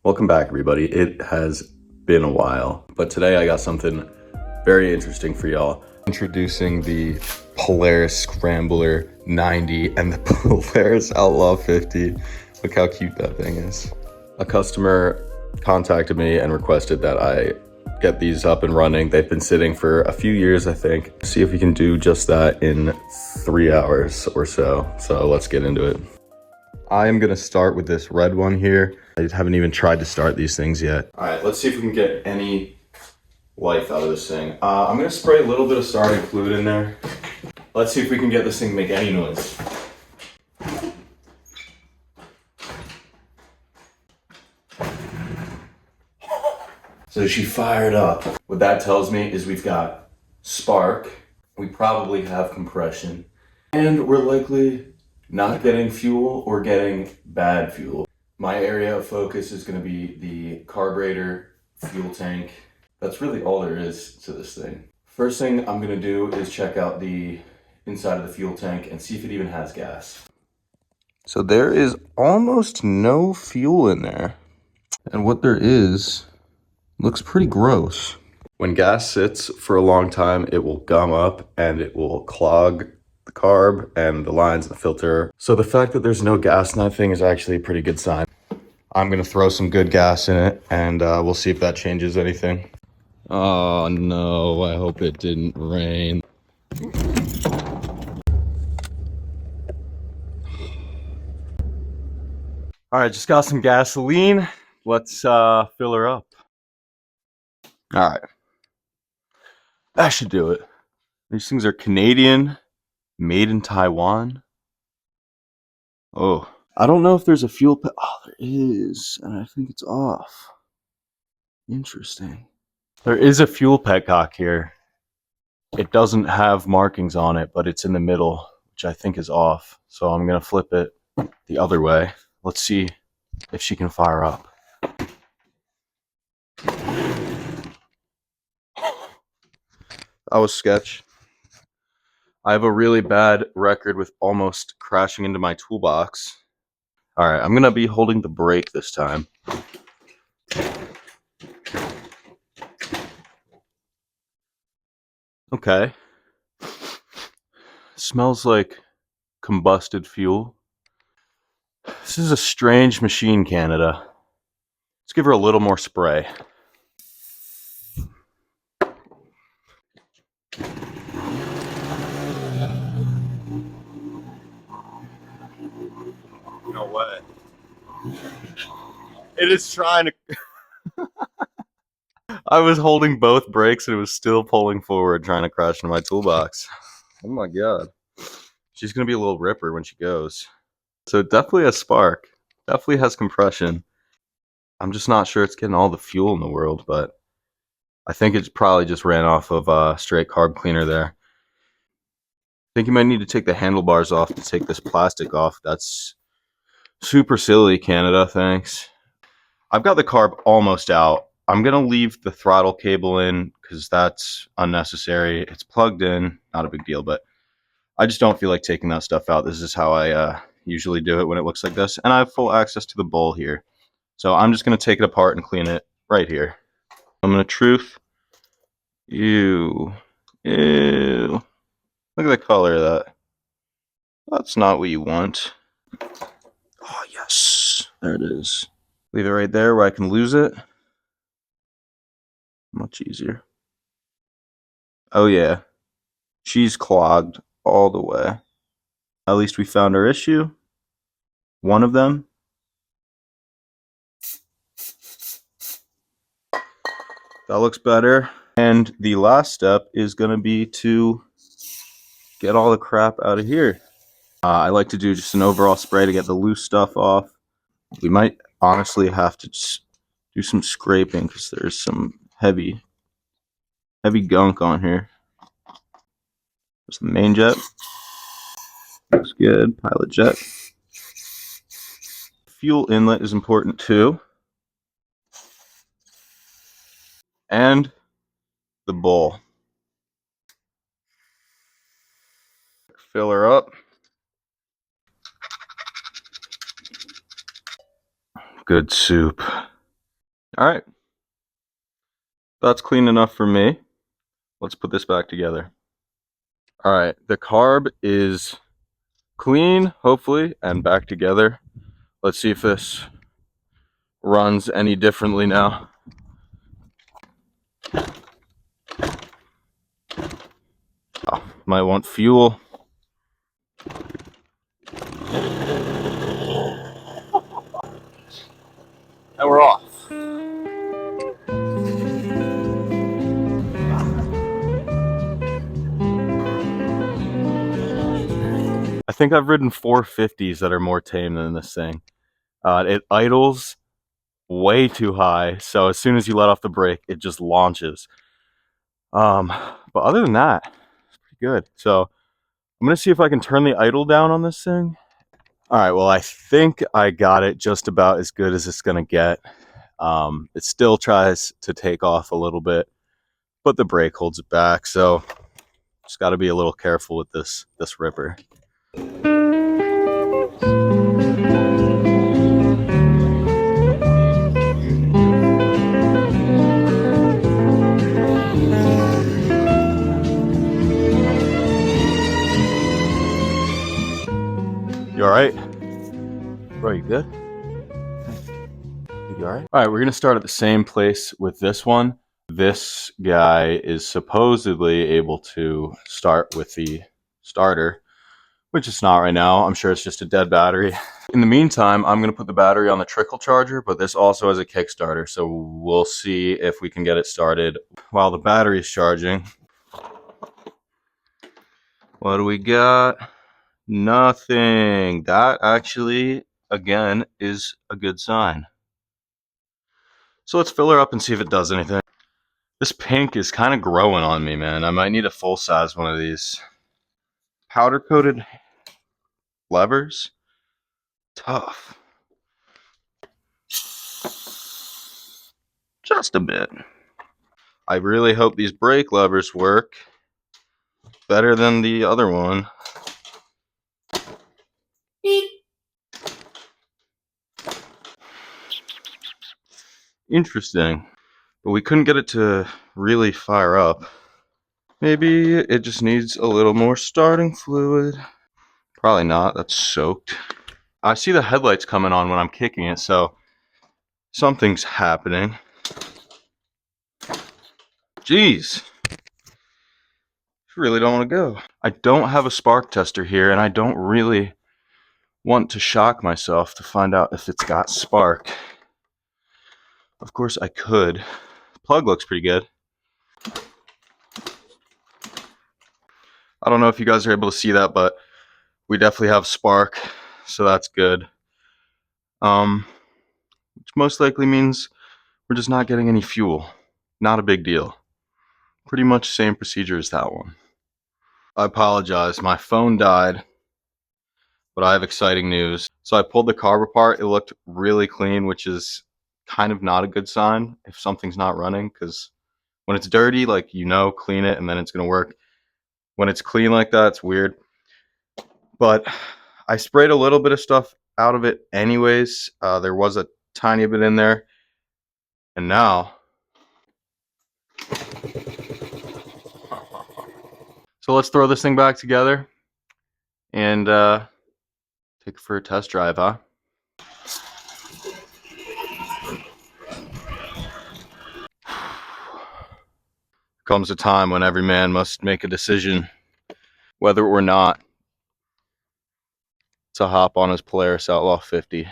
Welcome back, everybody. It has been a while, but today I got something very interesting for y'all. Introducing the Polaris Scrambler 90 and the Polaris Outlaw 50. Look how cute that thing is. A customer contacted me and requested that I get these up and running. They've been sitting for a few years, I think. See if we can do just that in 3 hours or so. So let's get into it. I am gonna start with this red one here. I haven't even tried to start these things yet. All right, let's see if we can get any life out of this thing. I'm gonna spray a little bit of starting fluid in there. Let's see if we can get this thing to make any noise. So she fired up. What that tells me is we've got spark, we probably have compression, and we're likely not getting fuel or getting bad fuel. My area of focus is going to be the carburetor, fuel tank. That's really all there is to this thing. First thing I'm going to do is check out the inside of the fuel tank and see if it even has gas. So there is almost no fuel in there. And what there is looks pretty gross. When gas sits for a long time, it will gum up and it will clog the carb and the lines and the filter. So the fact that there's no gas in that thing is actually a pretty good sign. I'm gonna throw some good gas in it and we'll see if that changes anything. Oh no, I hope it didn't rain. All right, just got some gasoline. Let's fill her up. All right, that should do it. These things are Canadian. Made in Taiwan. Oh, I don't know if there's a fuel pet. Oh, there is, and I think it's off. Interesting. There is a fuel petcock here. It doesn't have markings on it, but it's in the middle, which I think is off. So I'm gonna flip it the other way. Let's see if she can fire up. That was sketch. I have a really bad record with almost crashing into my toolbox. All right, I'm gonna be holding the brake this time. Okay. Smells like combusted fuel. This is a strange machine, Canada. Let's give her a little more spray. No way. It is trying to... I was holding both brakes and it was still pulling forward, trying to crash into my toolbox. Oh my god. She's gonna be a little ripper when she goes. So definitely a spark. Definitely has compression. I'm just not sure it's getting all the fuel in the world, but I think it probably just ran off of a straight carb cleaner there. I think you might need to take the handlebars off to take this plastic off. That's super silly, Canada, thanks. I've got the carb almost out. I'm gonna leave the throttle cable in because that's unnecessary. It's plugged in, not a big deal, but I just don't feel like taking that stuff out. This is how I usually do it when it looks like this. And I have full access to the bowl here. So I'm just gonna take it apart and clean it right here. I'm gonna truth. Ew. Ew. Look at the color of that. That's not what you want. Oh, yes. There it is. Leave it right there where I can lose it. Much easier. Oh, yeah. She's clogged all the way. At least we found our issue. One of them. That looks better. And the last step is going to be to get all the crap out of here. I like to do just an overall spray to get the loose stuff off. We might honestly have to just do some scraping because there's some heavy gunk on here. There's the main jet. Looks good. Pilot jet. Fuel inlet is important too. And the bowl. Fill her up. Good soup. All right. That's clean enough for me. Let's put this back together. All right, the carb is clean, hopefully, and back together. Let's see if this runs any differently now. Oh, might want fuel. And we're off. I think I've ridden 450s that are more tame than this thing. It idles way too high, so as soon as you let off the brake, it just launches. But other than that, it's pretty good. So I'm gonna see if I can turn the idle down on this thing. All right, well, I think I got it just about as good as it's gonna get. It still tries to take off a little bit, but the brake holds it back, so just got to be a little careful with this ripper. You all right? Bro, you good? You all right? All right, we're gonna start at the same place with this one. This guy is supposedly able to start with the starter, which it's not right now. I'm sure it's just a dead battery. In the meantime, I'm gonna put the battery on the trickle charger, but this also has a Kickstarter, so we'll see if we can get it started while the battery is charging. What do we got? Nothing. That actually, again, is a good sign. So let's fill her up and see if it does anything. This pink is kind of growing on me, man. I might need a full size one of these. Powder coated levers. Tough. Just a bit. I really hope these brake levers work better than the other one. Interesting. But we couldn't get it to really fire up. Maybe it just needs a little more starting fluid. Probably not. That's soaked. I see the headlights coming on when I'm kicking it, so something's happening. Jeez. Really don't want to go. I don't have a spark tester here, and I don't really want to shock myself to find out if it's got spark. Of course I could. The plug looks pretty good. I don't know if you guys are able to see that, but we definitely have spark, so that's good. Which most likely means we're just not getting any fuel. Not a big deal. Pretty much same procedure as that one. I apologize, my phone died, but I have exciting news. So I pulled the carb apart. It looked really clean, which is kind of not a good sign if something's not running, because when it's dirty, like, you know, clean it and then it's gonna work. When it's clean like that, it's weird. But I sprayed a little bit of stuff out of it anyways. There was a tiny bit in there. And now, so let's throw this thing back together and take it for a test drive, huh? Comes a time when every man must make a decision, whether or not to hop on his Polaris Outlaw 50.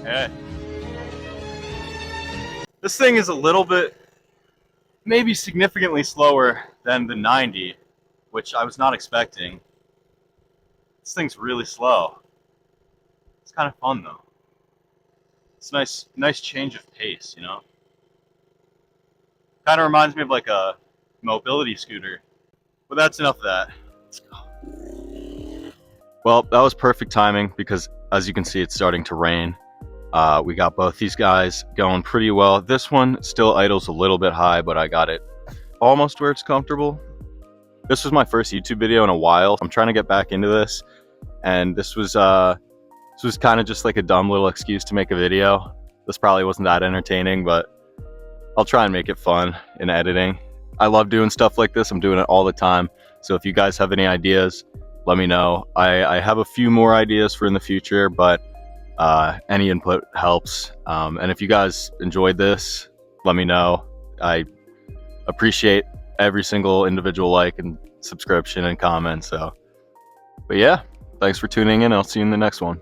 Hey. This thing is a little bit, maybe significantly slower than the 90, which I was not expecting. This thing's really slow. It's kind of fun though. It's nice change of pace, you know? Kind of reminds me of like a mobility scooter. But that's enough of that. Let's go. Well, that was perfect timing because as you can see, it's starting to rain. We got both these guys going pretty well. This one still idles a little bit high, but I got it almost where it's comfortable. This was my first YouTube video in a while. I'm trying to get back into this, and this was kind of just like a dumb little excuse to make a video. This probably wasn't that entertaining, but I'll try and make it fun in editing. I love doing stuff like this. I'm doing it all the time. So if you guys have any ideas, let me know. I have a few more ideas for in the future, but any input helps. And if you guys enjoyed this, let me know. I appreciate every single individual like and subscription and comment. So, but yeah, thanks for tuning in. I'll see you in the next one.